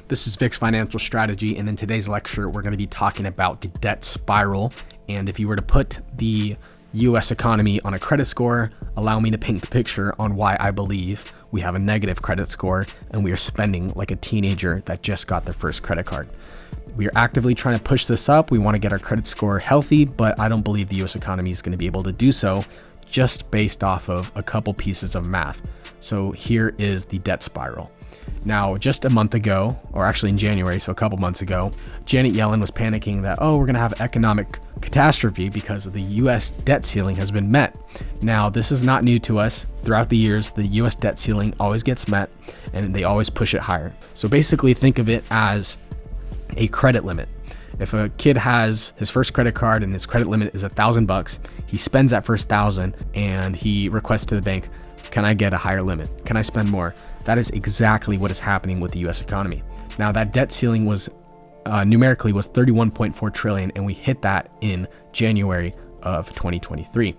This is Vic's Financial Strategy, and in today's lecture, we're going to be talking about the debt spiral. And if you were to put the US economy on a credit score, allow me to paint the picture on why I believe we have a negative credit score and we are spending like a teenager that just got their first credit card. We are actively trying to push this up. We want to get our credit score healthy, but I don't believe the US economy is going to be able to do so just based off of a couple pieces of math. So here is the debt spiral. Now, just a month ago, or actually in January, so a couple months ago, Janet Yellen was panicking that, we're going to have economic catastrophe because the US debt ceiling has been met. Now, this is not new to us. Throughout the years, the US debt ceiling always gets met and they always push it higher. So basically think of it as a credit limit. If a kid has his first credit card and his credit limit is $1,000, he spends that first $1,000 and he requests to the bank, can I get a higher limit? Can I spend more? That is exactly what is happening with the US economy. Now, that debt ceiling was numerically was 31.4 trillion, and we hit that in January of 2023.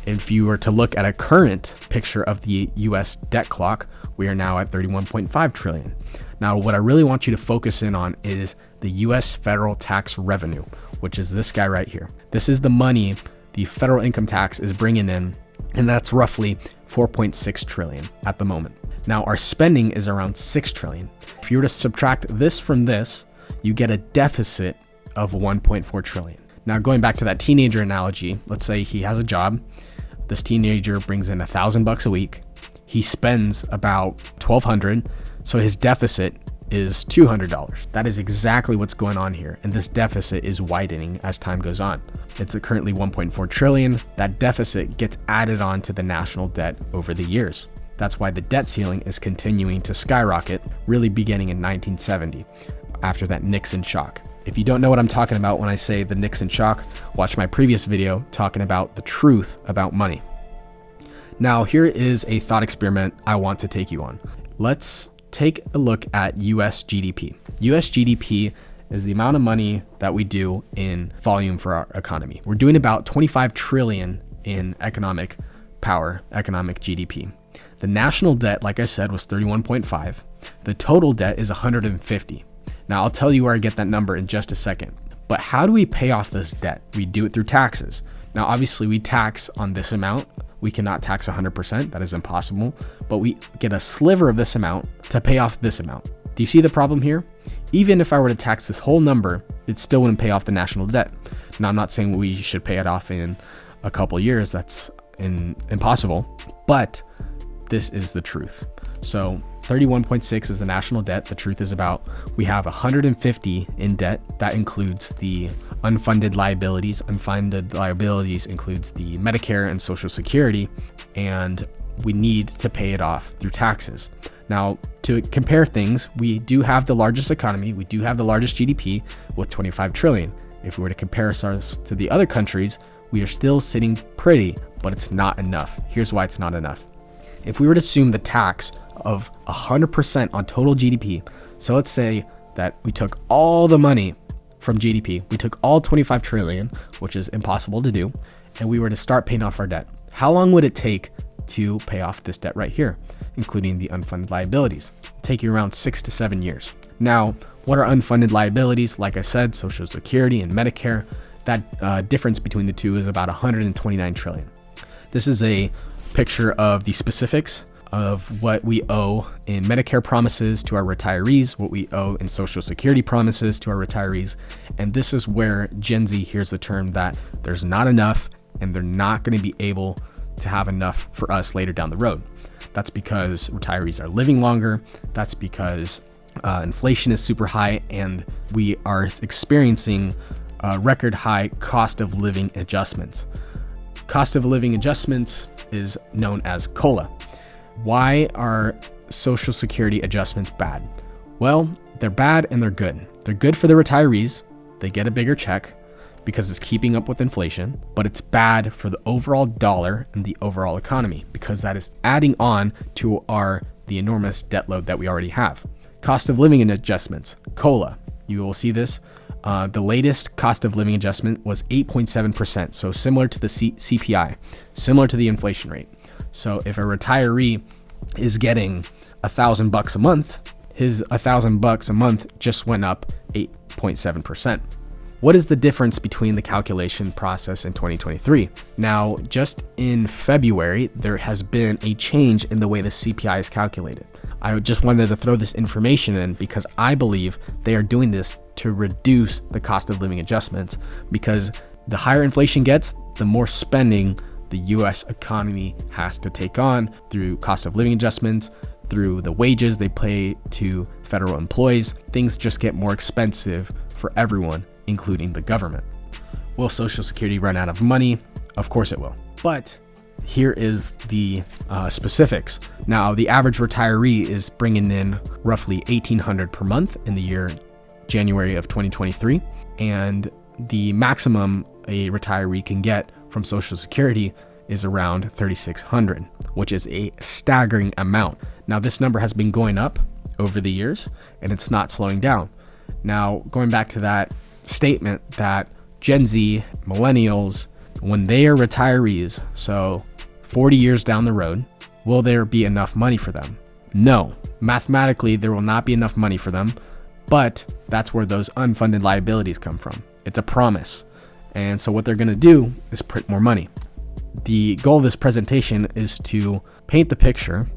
If you were to look at a current picture of the US debt clock, we are now at 31.5 trillion. Now, what I really want you to focus in on is the US federal tax revenue, which is this guy right here. This is the money the federal income tax is bringing in, and that's roughly 4.6 trillion at the moment. Now, our spending is around 6 trillion. If you were to subtract this from this, you get a deficit of 1.4 trillion. Now, going back to that teenager analogy, let's say he has a job. This teenager brings in $1,000 a week. He spends about $1,200. So his deficit is $200. That is exactly what's going on here. And this deficit is widening as time goes on. It's currently 1.4 trillion. That deficit gets added on to the national debt over the years. That's why the debt ceiling is continuing to skyrocket, really beginning in 1970, after that Nixon shock. If you don't know what I'm talking about when I say the Nixon shock, watch my previous video talking about the truth about money. Now, here is a thought experiment I want to take you on. Let's take a look at US GDP. US GDP is the amount of money that we do in volume for our economy. We're doing about 25 trillion in economic power, economic GDP. The national debt, like I said, was 31.5. The total debt is 150. Now, I'll tell you where I get that number in just a second. But how do we pay off this debt? We do it through taxes. Now, obviously, we tax on this amount. We cannot tax 100%. That is impossible. But we get a sliver of this amount to pay off this amount. Do you see the problem here? Even if I were to tax this whole number, it still wouldn't pay off the national debt. Now, I'm not saying we should pay it off in a couple years. That's impossible. But this is the truth. So 31.6 is the national debt. The truth is we have 150 in debt. That includes the unfunded liabilities. Unfunded liabilities includes the Medicare and Social Security, and we need to pay it off through taxes. Now, to compare things, we do have the largest economy. We do have the largest GDP with 25 trillion. If we were to compare ourselves to the other countries, we are still sitting pretty, but it's not enough. Here's why it's not enough. If we were to assume the tax of 100% on total GDP, so let's say that we took all the money from GDP, we took all 25 trillion, which is impossible to do, and we were to start paying off our debt. How long would it take to pay off this debt right here, including the unfunded liabilities? It'd take you around 6 to 7 years. Now, what are unfunded liabilities? Like I said, Social Security and Medicare, that difference between the two is about 129 trillion. This is a picture of the specifics of what we owe in Medicare promises to our retirees, what we owe in Social Security promises to our retirees. And this is where Gen Z hears the term that there's not enough and they're not going to be able to have enough for us later down the road. That's because retirees are living longer. That's because inflation is super high and we are experiencing record high cost of living adjustments. Cost of living adjustments is known as COLA. Why are Social Security adjustments bad? Well, they're bad and they're good. They're good for the retirees. They get a bigger check because it's keeping up with inflation, but it's bad for the overall dollar and the overall economy because that is adding on to the enormous debt load that we already have. Cost of living adjustments, COLA. You will see this. The latest cost of living adjustment was 8.7%, so similar to the CPI, similar to the inflation rate. So if a retiree is getting $1,000 a month, his $1,000 a month just went up 8.7%. What is the difference between the calculation process in 2023? Now, just in February, there has been a change in the way the CPI is calculated. I just wanted to throw this information in because I believe they are doing this to reduce the cost of living adjustments, because the higher inflation gets, the more spending the US economy has to take on through cost of living adjustments, through the wages they pay to federal employees. Things just get more expensive for everyone, including the government. Will Social Security run out of money? Of course it will. But here is the specifics. Now, the average retiree is bringing in roughly $1,800 per month in the year January of 2023, and the maximum a retiree can get from Social Security is around $3,600, which is a staggering amount. Now, this number has been going up over the years, and it's not slowing down. Now, going back to that statement that Gen Z, millennials, when they are retirees, so 40 years down the road, will there be enough money for them? No. Mathematically, there will not be enough money for them, but that's where those unfunded liabilities come from. It's a promise. And so what they're going to do is print more money. The goal of this presentation is to paint the picture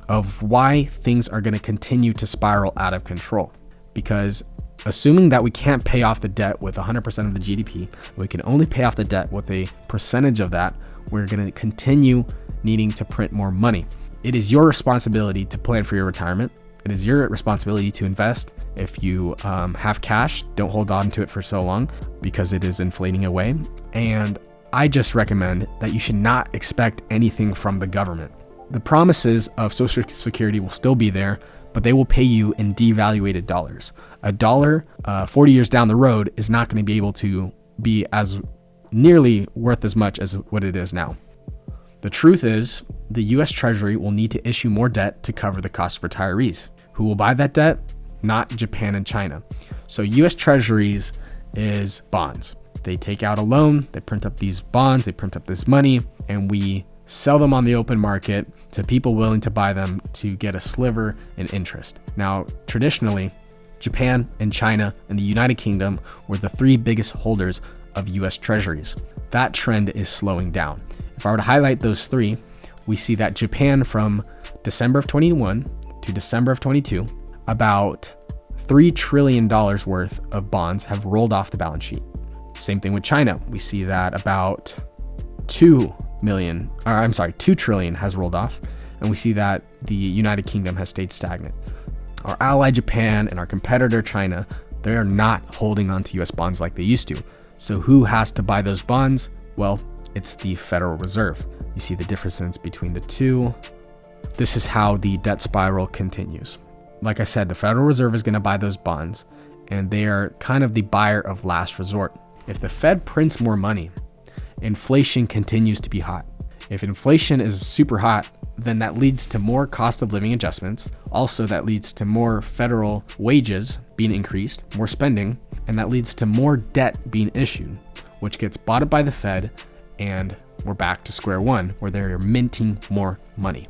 of why things are going to continue to spiral out of control. Because assuming that we can't pay off the debt with 100% of the GDP, we can only pay off the debt with a percentage of that, we're going to continue needing to print more money. It is your responsibility to plan for your retirement. It is your responsibility to invest. If you have cash, don't hold on to it for so long because it is inflating away. And I just recommend that you should not expect anything from the government. The promises of Social Security will still be there, but they will pay you in devaluated dollars. A dollar 40 years down the road is not going to be able to be as nearly worth as much as what it is now. The truth is, the US Treasury will need to issue more debt to cover the cost of retirees. Who will buy that debt? Not Japan and China. So US Treasuries is bonds. They take out a loan, they print up these bonds, they print up this money, and we sell them on the open market to people willing to buy them to get a sliver in interest. Now, traditionally, Japan and China and the United Kingdom were the three biggest holders of US Treasuries. That trend is slowing down. If I were to highlight those three, we see that Japan from December of 21 to December of 22, about $3 trillion worth of bonds have rolled off the balance sheet. Same thing with China. We see that about 2 trillion has rolled off, and we see that the United Kingdom has stayed stagnant. Our ally Japan and our competitor China, they are not holding on to US bonds like they used to. So who has to buy those bonds? Well, it's the Federal Reserve. You see the difference between the two. This is how the debt spiral continues. Like I said, the Federal Reserve is going to buy those bonds, and they are kind of the buyer of last resort. If the Fed prints more money, inflation continues to be hot. If inflation is super hot, then that leads to more cost of living adjustments. Also, that leads to more federal wages being increased, more spending, and that leads to more debt being issued, which gets bought up by the Fed, and we're back to square one where they're minting more money.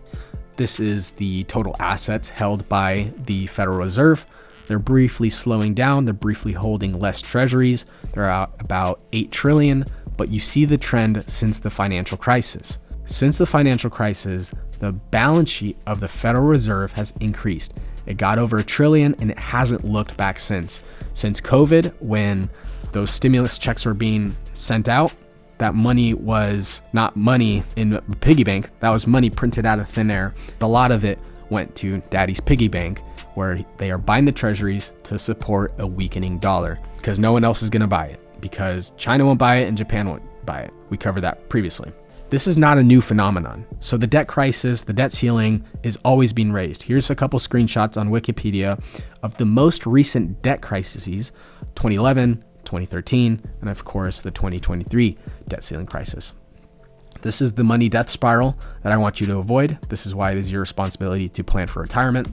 This is the total assets held by the Federal Reserve. They're briefly slowing down. They're briefly holding less treasuries. They're at about 8 trillion, but you see the trend since the financial crisis. Since the financial crisis, the balance sheet of the Federal Reserve has increased. It got over $1 trillion and it hasn't looked back since. Since COVID, when those stimulus checks were being sent out, that money was not money in a piggy bank. That was money printed out of thin air. A lot of it went to daddy's piggy bank, where they are buying the treasuries to support a weakening dollar because no one else is going to buy it, because China won't buy it and Japan won't buy it. We covered that previously. This is not a new phenomenon. So the debt crisis, the debt ceiling is always being raised. Here's a couple screenshots on Wikipedia of the most recent debt crises, 2011, 2013, and of course the 2023 debt ceiling crisis. This is the money death spiral that I want you to avoid. This is why it is your responsibility to plan for retirement.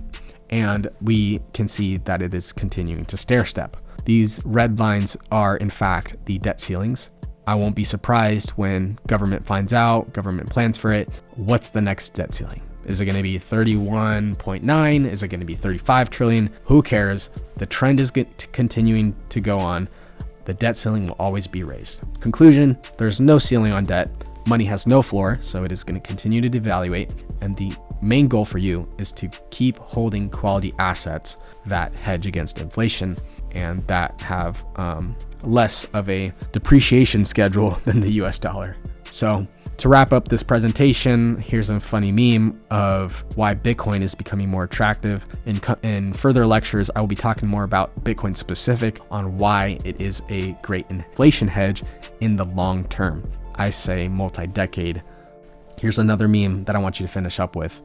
And we can see that it is continuing to stair step. These red lines are in fact the debt ceilings. I won't be surprised when government finds out, government plans for it. What's the next debt ceiling? Is it going to be 31.9? Is it going to be 35 trillion? Who cares? The trend is continuing to go on. The debt ceiling will always be raised. Conclusion, there's no ceiling on debt. Money has no floor, so it is going to continue to devaluate. And the main goal for you is to keep holding quality assets that hedge against inflation and that have less of a depreciation schedule than the US dollar. So to wrap up this presentation, here's a funny meme of why Bitcoin is becoming more attractive. In further lectures, I will be talking more about Bitcoin specific on why it is a great inflation hedge in the long term. I say multi-decade. Here's another meme that I want you to finish up with.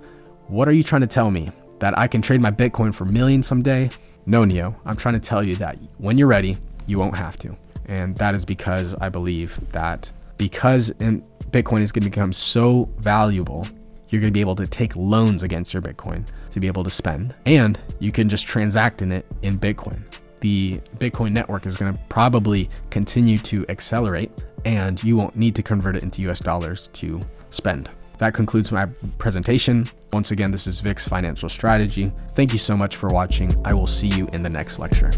What are you trying to tell me? That I can trade my Bitcoin for millions someday? No, Neo. I'm trying to tell you that when you're ready, you won't have to. And that is because I believe that because Bitcoin is going to become so valuable, you're going to be able to take loans against your Bitcoin to be able to spend. And you can just transact in it in Bitcoin. The Bitcoin network is going to probably continue to accelerate, and you won't need to convert it into US dollars to spend. That concludes my presentation. Once again, this is Vic's Financial Strategy. Thank you so much for watching. I will see you in the next lecture.